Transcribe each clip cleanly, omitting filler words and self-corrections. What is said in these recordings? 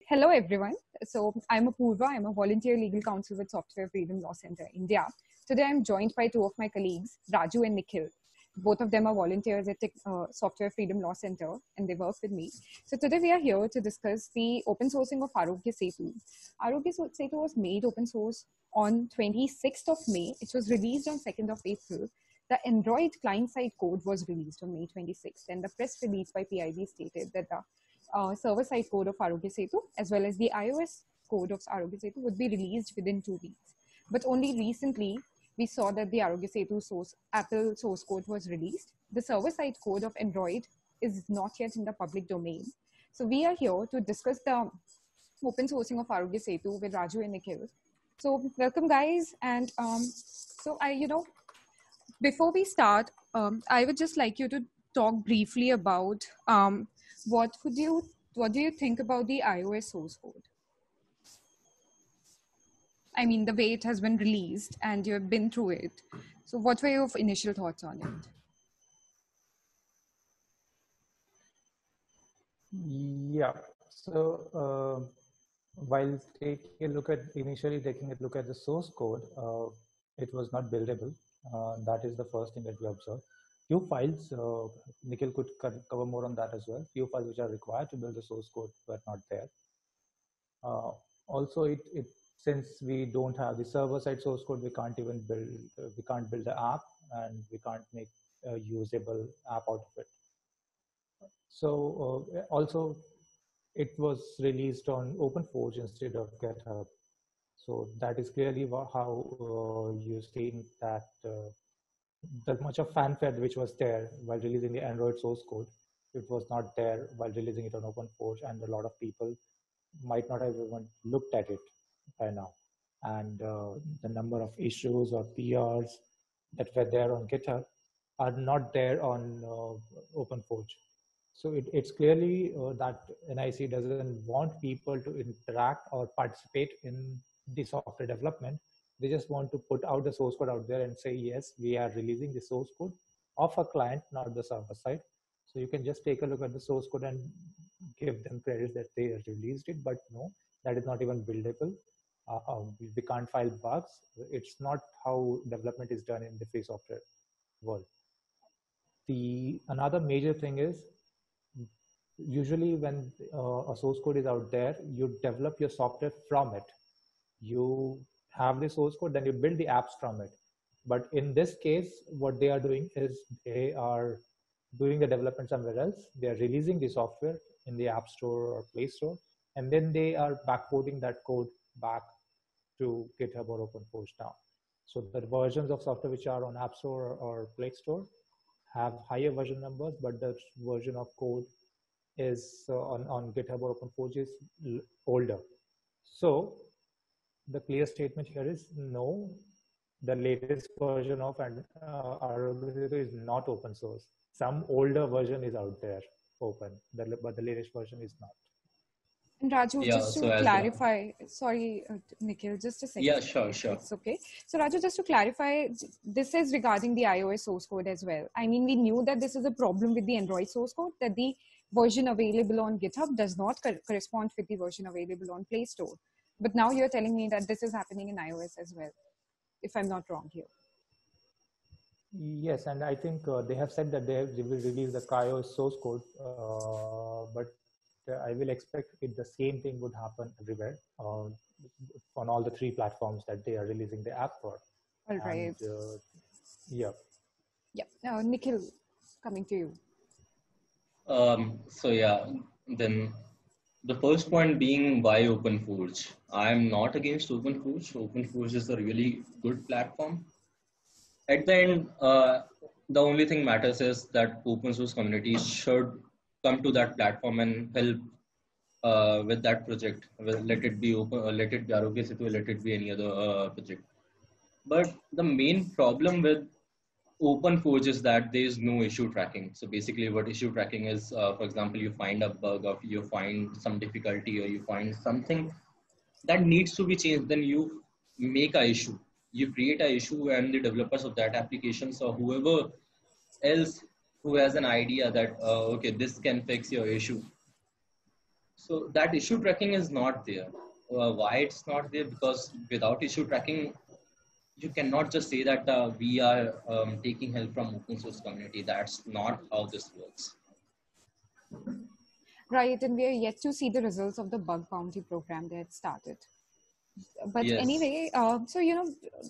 Hello, everyone. So, I'm Apurva. I'm a volunteer legal counsel with Software Freedom Law Center, India. Today, I'm joined by two of my colleagues, Raju and Nikhil. Both of them are volunteers at Software Freedom Law Center, and they work with me. So, today we are here to discuss the open sourcing of Arogya Setu. Arogya Setu was made open source on 26th of May. It was released on 2nd of April. The Android client-side code was released on May 26th, and the press release by PIB stated that the server-side code of Arogya Setu as well as the iOS code of Arogya Setu would be released within 2 weeks. But only recently, we saw that the Arogya Setu Apple source code was released. The server-side code of Android is not yet in the public domain. So we are here to discuss the open sourcing of Arogya Setu with Raju and Nikhil. So welcome, guys. And before we start, I would just like you to talk briefly about what do you think about the iOS source code? I mean, the way it has been released and you have been through it. So what were your initial thoughts on it? Yeah, so while initially taking a look at the source code, it was not buildable. That is the first thing that we observed. Few files, Nikhil could cover more on that as well. Few files which are required to build the source code were not there. Also, since we don't have the server-side source code, we can't build the app, and we can't make a usable app out of it. So also, it was released on OpenForge instead of GitHub. So that is clearly how you've seen that that much of fanfare which was there while releasing the Android source code, it was not there while releasing it on OpenForge, and a lot of people might not have even looked at it by now. And the number of issues or PRs that were there on GitHub are not there on OpenForge. So it's clearly that NIC doesn't want people to interact or participate in the software development. They just want to put out the source code out there and say, yes, we are releasing the source code of a client, not the server side. So you can just take a look at the source code and give them credit that they released it, but no, that is not even buildable. We can't file bugs. It's not how development is done in the free software world. Another major thing is, usually when a source code is out there, you develop your software from it. You have the source code, then you build the apps from it. But in this case, what they are doing is they are doing the development somewhere else. They are releasing the software in the App Store or Play Store, and then they are backporting that code back to GitHub or OpenForge now. So the versions of software which are on App Store or Play Store have higher version numbers, but the version of code is on GitHub or OpenForge is older. So the clear statement here is no, the latest version of Arogya Setu is not open source. Some older version is out there open, but the latest version is not. And Raju, just to clarify, sorry, Nikhil, just a second. Yeah, sure. It's okay. So Raju, just to clarify, this is regarding the iOS source code as well. I mean, we knew that this is a problem with the Android source code, that the version available on GitHub does not correspond with the version available on Play Store. But now you're telling me that this is happening in iOS as well, if I'm not wrong here. Yes, and I think they have said that they will release the iOS source code, but I will expect the same thing would happen everywhere on all the 3 platforms that they are releasing the app for. All right. And, yeah. Now, Nikhil, coming to you. Then the first point being, why OpenForge? I'm not against OpenForge. OpenForge is a really good platform. At the end, the only thing matters is that open source community should come to that platform and help with that project. Let it be open, let it be Arogya Setu, let it be any other project. But the main problem with OpenForge is that there is no issue tracking. So basically what issue tracking is, for example, you find a bug or you find some difficulty or you find something that needs to be changed, then you make a issue. You create an issue, and the developers of that applications or whoever else who has an idea that, okay, this can fix your issue, So that issue tracking is not there. Why it's not there? Because without issue tracking, you cannot just say that we are taking help from open source community. That's not how this works. Right, and we are yet to see the results of the bug bounty program they had started. But Yes. anyway, so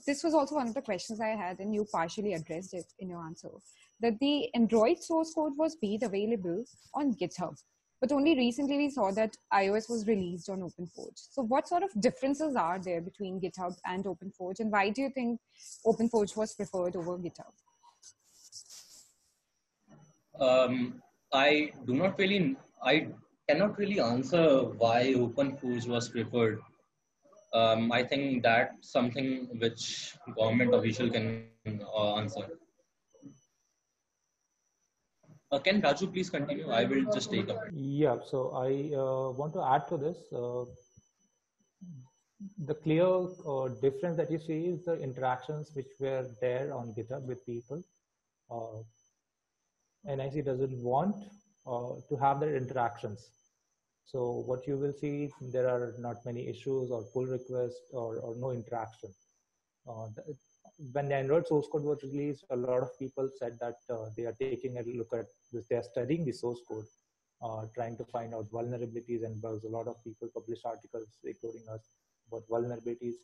this was also one of the questions I had, and you partially addressed it in your answer, that the Android source code was made available on GitHub, but only recently we saw that iOS was released on OpenForge. So what sort of differences are there between GitHub and OpenForge, and why do you think OpenForge was preferred over GitHub? I cannot really answer why OpenForge was preferred. I think that's something which government official can answer. Can Raju please continue? I will just take up. Yeah, so I want to add to this. The clear difference that you see is the interactions which were there on GitHub with people. NIC doesn't want to have their interactions. So what you will see, there are not many issues or pull requests or no interaction. When the Android source code was released, a lot of people said that they are taking a look at this, they are studying the source code, trying to find out vulnerabilities and bugs. A lot of people published articles including us about vulnerabilities,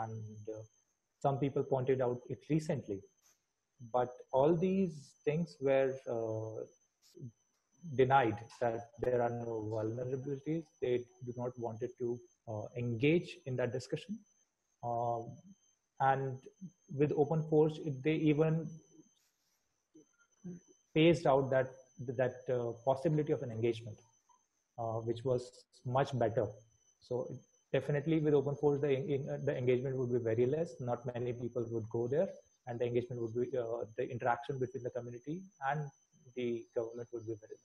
and some people pointed out it recently. But all these things were denied, that there are no vulnerabilities. They do not wanted to engage in that discussion. And with OpenForge, they even phased out that possibility of an engagement, which was much better. So definitely with OpenForge, the engagement would be very less. Not many people would go there, and the engagement would be, the interaction between the community and the government would be very less.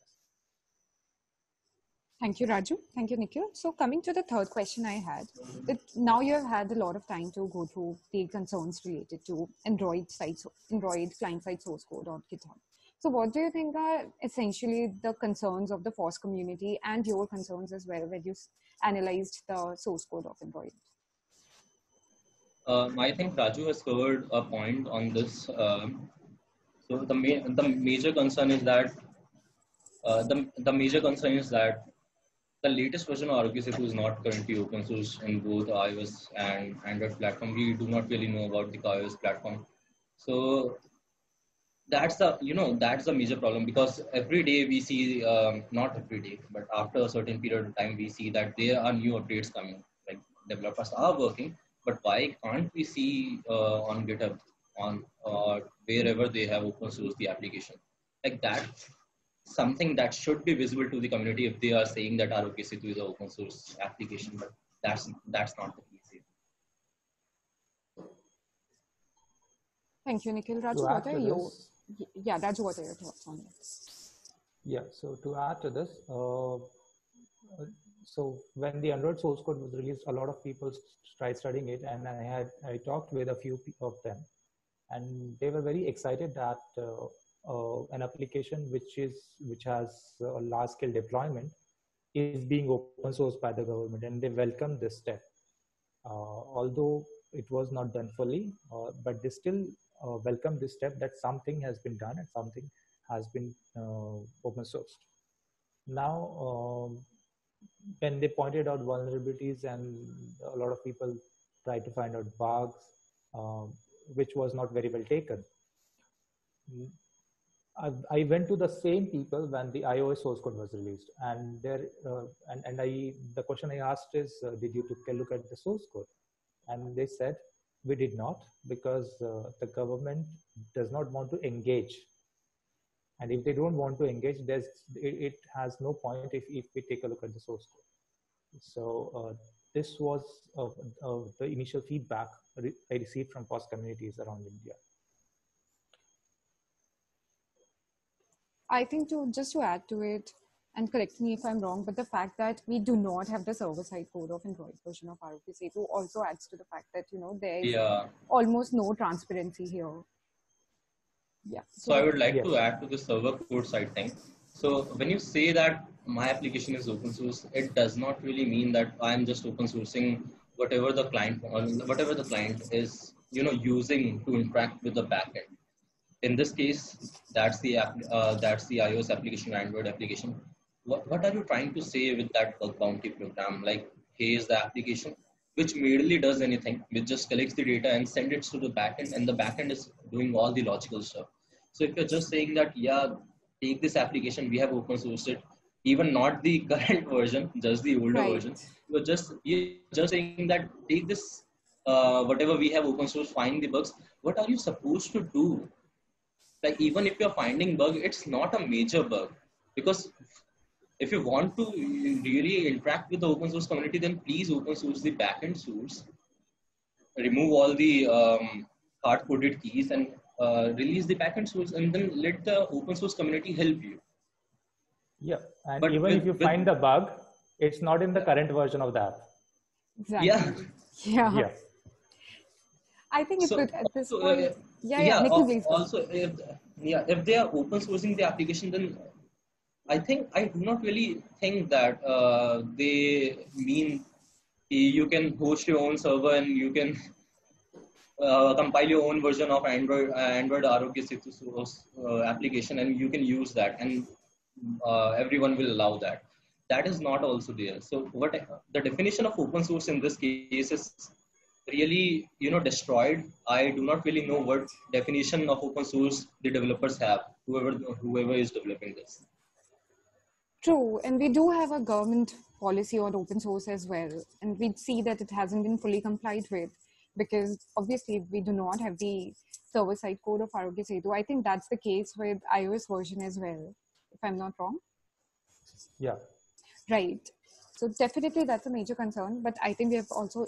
Thank you, Raju. Thank you, Nikhil. So coming to the third question I had, that now you have had a lot of time to go through the concerns related to Android client-side source code on GitHub. So what do you think are essentially the concerns of the FOSS community and your concerns as well when you analyzed the source code of Android? I think Raju has covered a point on this. So the major concern is that the latest version of ROK Setu is not currently open source in both iOS and Android platform. We do not really know about the iOS platform. So that's the major problem, because every day we see, not every day, but after a certain period of time, we see that there are new updates coming. Like, developers are working, but why can't we see on GitHub, on wherever they have open source the application? Like that, something that should be visible to the community if they are saying that ROK Setu is an open source application, but that's not the case here. Thank you, Nikhil. Raju, what are your thoughts on this? Yeah, so to add to this, so when the Android source code was released, a lot of people tried studying it, and I talked with a few of them, and they were very excited that an application which has a large scale deployment is being open sourced by the government, and they welcome this step. Although it was not done fully, but they still welcome this step that something has been done and something has been open sourced. Now, when they pointed out vulnerabilities and a lot of people tried to find out bugs, which was not very well taken, I went to the same people when the iOS source code was released, and the question I asked is, did you take a look at the source code? And they said, we did not, because the government does not want to engage. And if they don't want to engage, it has no point if we take a look at the source code. So this was the initial feedback I received from FOSS communities around India. I think just to add to it, and correct me if I'm wrong, but the fact that we do not have the server-side code of Android version of ROK Setu also adds to the fact that, there is almost no transparency here. Yeah. So I would like to add to the server code side thing. So when you say that my application is open source, it does not really mean that I'm just open sourcing whatever the client is, using to interact with the backend. In this case, that's the iOS application, Android application. What are you trying to say with that bug bounty program? Like, hey, is the application which merely does anything, which just collects the data and sends it to the backend, and the backend is doing all the logical stuff. So if you're just saying that, yeah, take this application, we have open sourced it, even not the current version, just the older Right. version, you're just saying that take this, whatever we have open source, find the bugs. What are you supposed to do? Like, even if you're finding bug, it's not a major bug, because if you want to really interact with the open source community, then please open source the backend source, remove all the hard coded keys, and release the backend source, and then let the open source community help you. Yeah, and But even if you find the bug, it's not in the current version of the app. Exactly. Yeah. Yeah. I think it's good at this point. Yeah. Nikhil, please go. Also, if they are open sourcing the application, then I do not really think that they mean you can host your own server and you can compile your own version of Android ROK source application, and you can use that, and everyone will allow that. That is not also there. So what the definition of open source in this case is really destroyed. I do not really know what definition of open source the developers have, whoever is developing this. True, and we do have a government policy on open source as well, and we see that it hasn't been fully complied with, because obviously we do not have the server-side code of Arogya Setu. I think that's the case with iOS version as well, if I'm not wrong. Yeah. Right. So definitely that's a major concern, but I think we have also,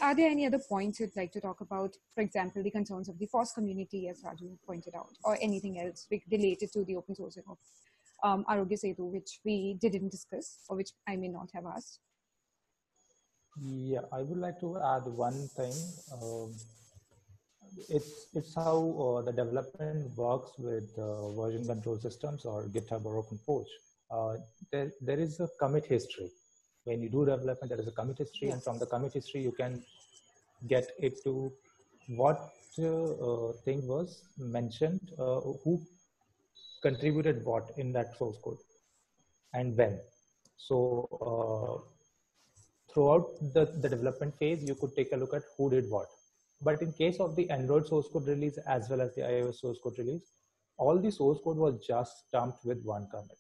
are there any other points you'd like to talk about? For example, the concerns of the FOSS community, as Raju pointed out, or anything else related to the open sourcing of Arogya Setu, which we didn't discuss, or which I may not have asked? Yeah, I would like to add one thing. It's how the development works with version control systems or GitHub or OpenForge. There is a commit history. When you do development, there is a commit history, and from the commit history, you can get it to what thing was mentioned, who contributed what in that source code, and when. So throughout the development phase, you could take a look at who did what. But in case of the Android source code release as well as the iOS source code release, all the source code was just dumped with one commit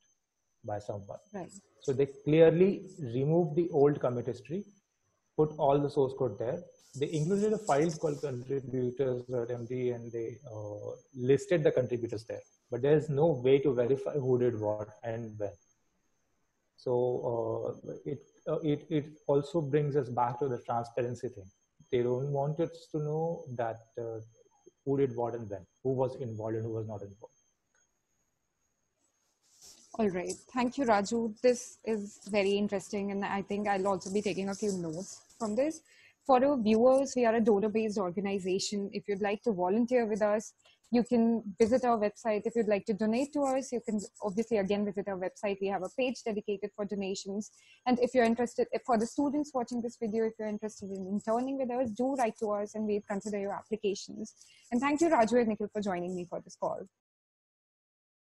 by someone. Right. So they clearly removed the old commit history, put all the source code there. They included a file called contributors.md, and they listed the contributors there. But there is no way to verify who did what and when. So it also brings us back to the transparency thing. They don't want us to know that who did what and when, who was involved and who was not involved. All right. Thank you, Raju. This is very interesting, and I think I'll also be taking a few notes from this. For our viewers, we are a donor-based organization. If you'd like to volunteer with us, you can visit our website. If you'd like to donate to us, you can obviously again visit our website. We have a page dedicated for donations. And if you're interested, for the students watching this video, if you're interested in interning with us, do write to us and we'll consider your applications. And thank you, Raju and Nikhil, for joining me for this call.